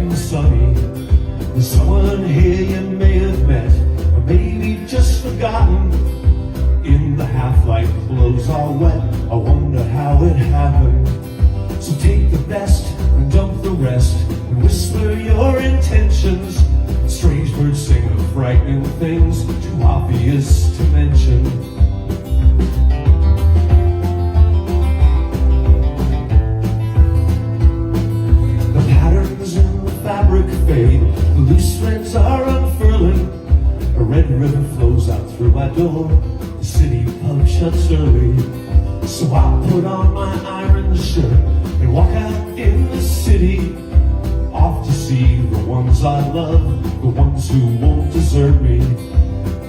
and sunny. There's someone here you may have met, or maybe just forgotten. In the half-light, clothes are wet, I wonder how it happened. So take the best and dump the rest, and whisper your intentions. Strange birds sing of frightening things, too obvious to mention. The patterns in the fabric fade, the loose threads are unfurling. A red river flows out through my door, the city pub shuts early. So I put on my iron shirt and walk out in the city, off to see the ones I love, the ones who won't desert me.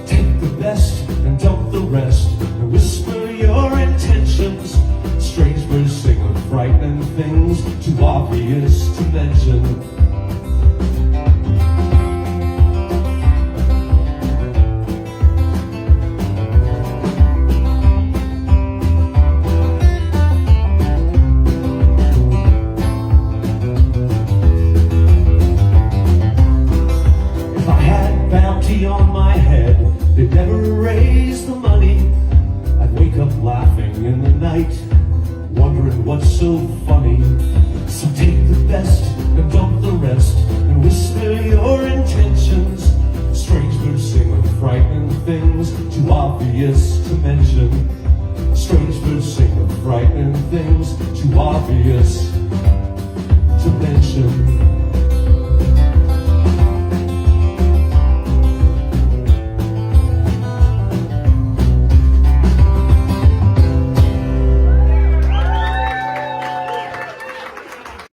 Take the best and dump the rest, and whisper your intentions. Strange birds sing of frightening things, too obvious to mention. On my head, they'd never raise the money. I'd wake up laughing in the night, wondering what's so funny. So take the best and dump the rest, and whisper your intentions. Strange birds sing of frightening things, too obvious to mention. Strange birds sing of frightening things, too obvious